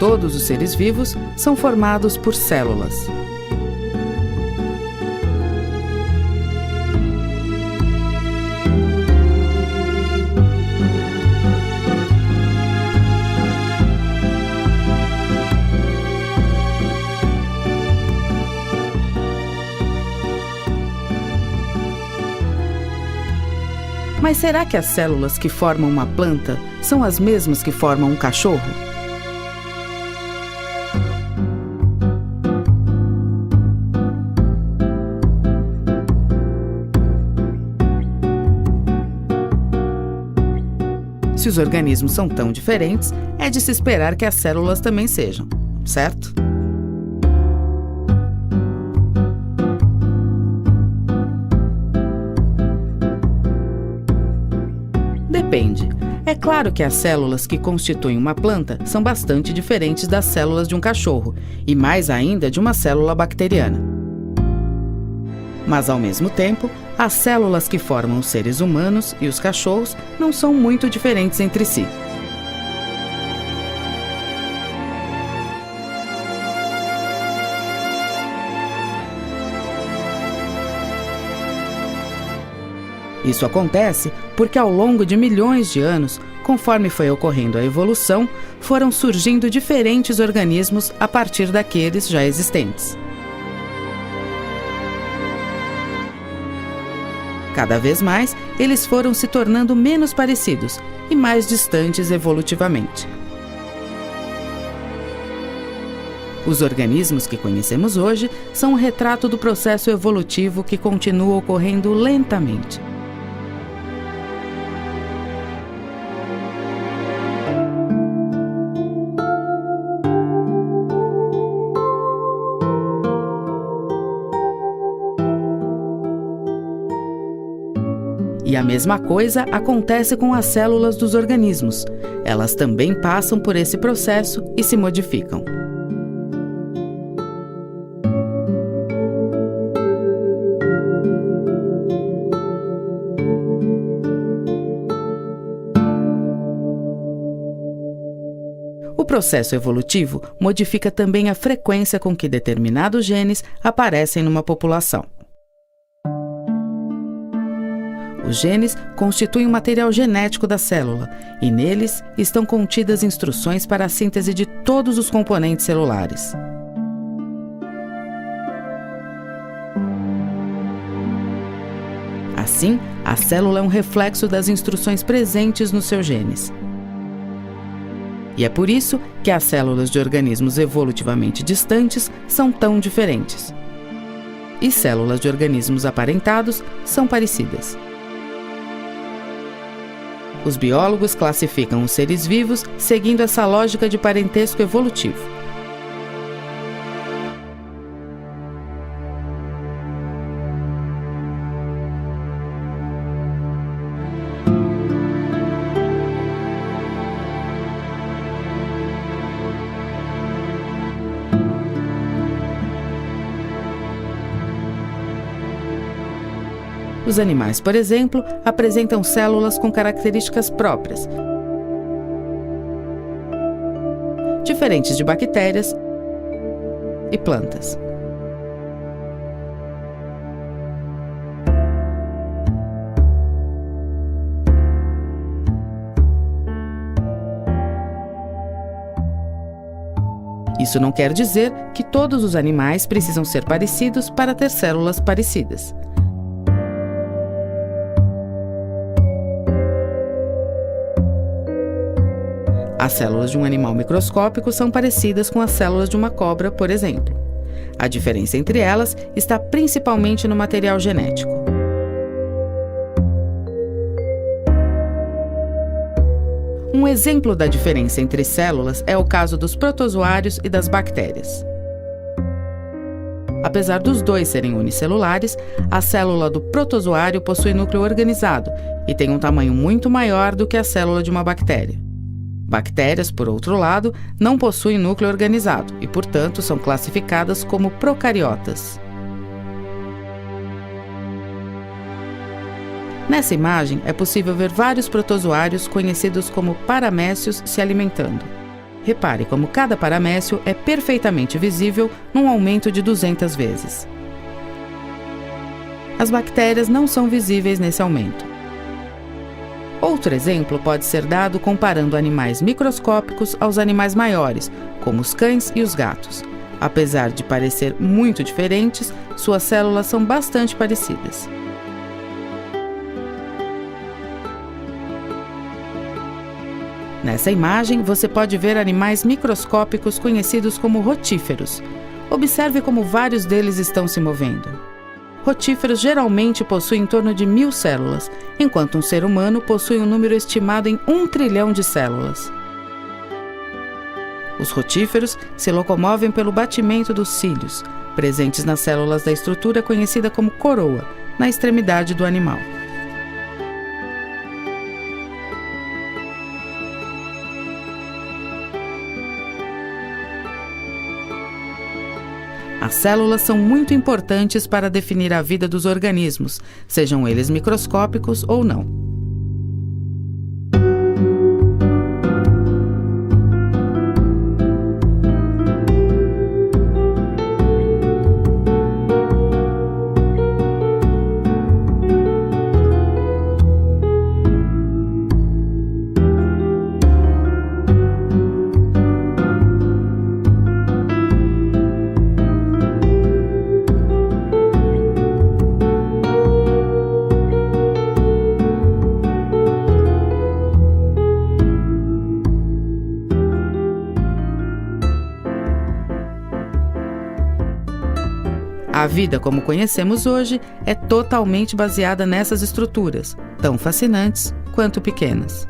todos os seres vivos são formados por células. Mas será que as células que formam uma planta são as mesmas que formam um cachorro? Se os organismos são tão diferentes, é de se esperar que as células também sejam, certo? Depende. É claro que as células que constituem uma planta são bastante diferentes das células de um cachorro, e mais ainda de uma célula bacteriana. Mas, ao mesmo tempo, as células que formam os seres humanos e os cachorros não são muito diferentes entre si. Isso acontece porque ao longo de milhões de anos, conforme foi ocorrendo a evolução, foram surgindo diferentes organismos a partir daqueles já existentes. Cada vez mais, eles foram se tornando menos parecidos e mais distantes evolutivamente. Os organismos que conhecemos hoje são um retrato do processo evolutivo que continua ocorrendo lentamente. E a mesma coisa acontece com as células dos organismos. Elas também passam por esse processo e se modificam. O processo evolutivo modifica também a frequência com que determinados genes aparecem numa população. Os genes constituem o material genético da célula e neles estão contidas instruções para a síntese de todos os componentes celulares. Assim, a célula é um reflexo das instruções presentes nos seus genes. E é por isso que as células de organismos evolutivamente distantes são tão diferentes. E células de organismos aparentados são parecidas. Os biólogos classificam os seres vivos seguindo essa lógica de parentesco evolutivo. Os animais, por exemplo, apresentam células com características próprias, diferentes de bactérias e plantas. Isso não quer dizer que todos os animais precisam ser parecidos para ter células parecidas. As células de um animal microscópico são parecidas com as células de uma cobra, por exemplo. A diferença entre elas está principalmente no material genético. Um exemplo da diferença entre células é o caso dos protozoários e das bactérias. Apesar dos dois serem unicelulares, a célula do protozoário possui núcleo organizado e tem um tamanho muito maior do que a célula de uma bactéria. Bactérias, por outro lado, não possuem núcleo organizado e, portanto, são classificadas como procariotas. Nessa imagem, é possível ver vários protozoários conhecidos como paramécios se alimentando. Repare como cada paramécio é perfeitamente visível num aumento de 200 vezes. As bactérias não são visíveis nesse aumento. Outro exemplo pode ser dado comparando animais microscópicos aos animais maiores, como os cães e os gatos. Apesar de parecer muito diferentes, suas células são bastante parecidas. Nessa imagem, você pode ver animais microscópicos conhecidos como rotíferos. Observe como vários deles estão se movendo. Rotíferos geralmente possuem em torno de 1000 células, enquanto um ser humano possui um número estimado em 1 trilhão de células. Os rotíferos se locomovem pelo batimento dos cílios, presentes nas células da estrutura conhecida como coroa, na extremidade do animal. As células são muito importantes para definir a vida dos organismos, sejam eles microscópicos ou não. A vida como conhecemos hoje é totalmente baseada nessas estruturas, tão fascinantes quanto pequenas.